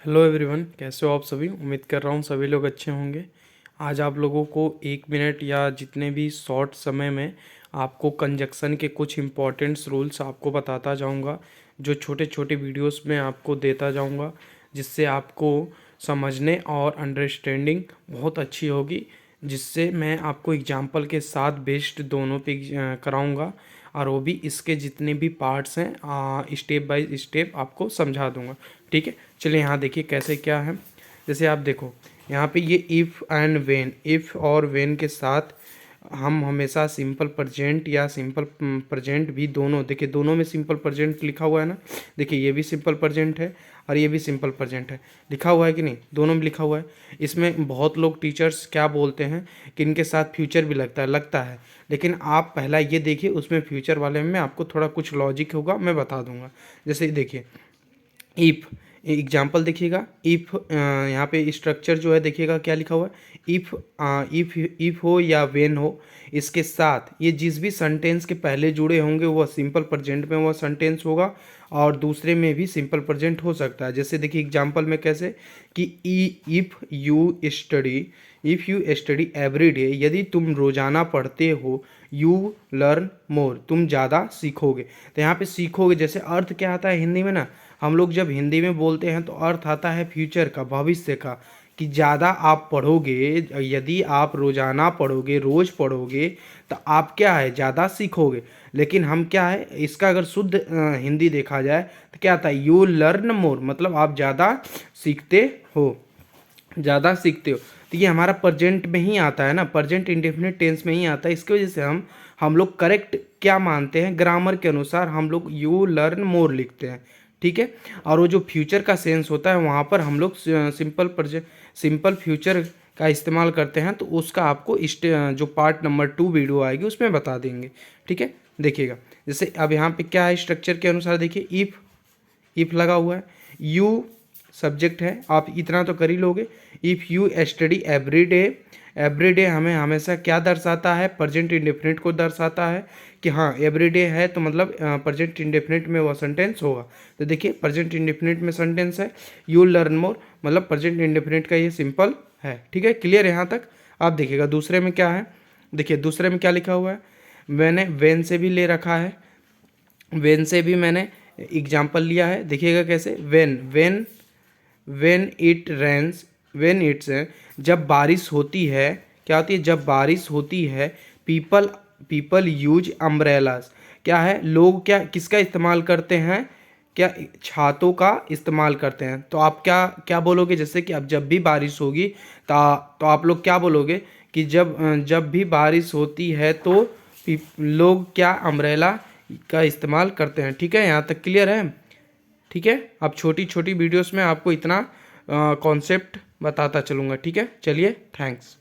Hello everyone, कैसे हो आप सभी। उम्मीद कर रहा हूँ सभी लोग अच्छे होंगे। आज आप लोगों को 1 मिनट या जितने भी शॉर्ट समय में आपको कंजक्शन के कुछ इम्पोर्टेंट्स रूल्स आपको बताता जाऊँगा, जो छोटे छोटे वीडियोस में आपको देता जाऊँगा, जिससे आपको समझने और अंडरस्टैंडिंग बहुत अच्छी होगी, जिससे मैं आपको एग्जांपल के साथ बेस्ड दोनों पे कराऊँगा और वो भी इसके जितने भी पार्ट्स हैं स्टेप बाय स्टेप आपको समझा दूंगा। ठीक है, चलिए यहाँ देखिए कैसे क्या है। जैसे आप देखो यहाँ पे ये इफ़ एंड व्हेन, इफ़ और व्हेन के साथ हम हमेशा सिंपल प्रेजेंट या सिंपल प्रेजेंट भी दोनों, देखिए दोनों में सिंपल प्रेजेंट लिखा हुआ है ना। देखिए ये भी सिंपल प्रेजेंट है और ये भी सिंपल प्रेजेंट है, लिखा हुआ है कि नहीं, दोनों में लिखा हुआ है। इसमें बहुत लोग टीचर्स क्या बोलते हैं कि इनके साथ फ्यूचर भी लगता है, लेकिन आप पहला ये देखिए, उसमें फ्यूचर वाले में आपको थोड़ा कुछ लॉजिक होगा, मैं बता दूंगा। जैसे देखिए इफ़ एग्जाम्पल देखिएगा, इफ़ यहाँ पे स्ट्रक्चर जो है देखिएगा क्या लिखा हुआ है। इफ़ हो या व्हेन हो, इसके साथ ये जिस भी सेंटेंस के पहले जुड़े होंगे वह सिंपल प्रेजेंट में वह सेंटेंस होगा और दूसरे में भी सिंपल प्रेजेंट हो सकता है। जैसे देखिए एग्जाम्पल में कैसे कि if you study every day, यदि तुम रोज़ाना पढ़ते हो, यू लर्न मोर, तुम ज़्यादा सीखोगे। तो यहाँ पे सीखोगे जैसे अर्थ क्या आता है हिंदी में ना, हम लोग जब हिंदी में बोलते हैं तो अर्थ आता है फ्यूचर का, भविष्य का, कि ज़्यादा आप पढ़ोगे, यदि आप रोज़ाना पढ़ोगे, रोज़ पढ़ोगे, तो आप क्या है ज़्यादा सीखोगे। लेकिन हम क्या है इसका अगर शुद्ध हिंदी देखा जाए तो क्या आता है, यू लर्न मोर, मतलब आप ज़्यादा सीखते हो, ज़्यादा सीखते हो। तो ये हमारा प्रेजेंट में ही आता है ना, प्रेजेंट इंडेफिनिट टेंस में ही आता है। इसकी वजह से हम लोग करेक्ट क्या मानते हैं, ग्रामर के अनुसार हम लोग यू लर्न मोर लिखते हैं। ठीक है, और वो जो फ्यूचर का सेंस होता है वहाँ पर हम लोग सिंपल फ्यूचर का इस्तेमाल करते हैं। तो उसका आपको जो पार्ट नंबर 2 वीडियो आएगी उसमें बता देंगे। ठीक है, देखिएगा जैसे अब यहाँ पे क्या है स्ट्रक्चर के अनुसार, देखिए इफ़ लगा हुआ है, यू सब्जेक्ट है, आप इतना तो कर ही लोगे। If you study every day हमें हमेशा क्या दर्शाता है, प्रेजेंट इंडेफिनिट को दर्शाता है कि हाँ एवरी डे है, तो मतलब प्रेजेंट इंडेफिनिट में वह सेंटेंस होगा। तो देखिए प्रेजेंट इंडेफिनिट में सेंटेंस है, यू लर्न मोर, मतलब प्रेजेंट इंडेफिनिट का ये सिंपल है। ठीक है, क्लियर है यहाँ तक। आप देखिएगा दूसरे में क्या है, देखिए दूसरे में क्या लिखा हुआ है, मैंने वेन से भी ले रखा है, वेन से भी मैंने एग्जाम्पल लिया है। देखिएगा कैसे, when it rains, when it's, जब बारिश होती है, क्या होती है, जब बारिश होती है, पीपल यूज अम्ब्रेलास, क्या है लोग क्या किसका इस्तेमाल करते हैं, क्या छातों का इस्तेमाल करते हैं। तो आप क्या क्या बोलोगे, जैसे कि अब जब भी बारिश होगी तो आप लोग क्या बोलोगे कि जब भी बारिश होती है तो लोग क्या अम्ब्रेला का इस्तेमाल करते हैं। ठीक है, यहाँ तक क्लियर है। ठीक है, अब छोटी छोटी वीडियोस में आपको इतना कॉन्सेप्ट बताता चलूँगा। ठीक है, चलिए, थैंक्स।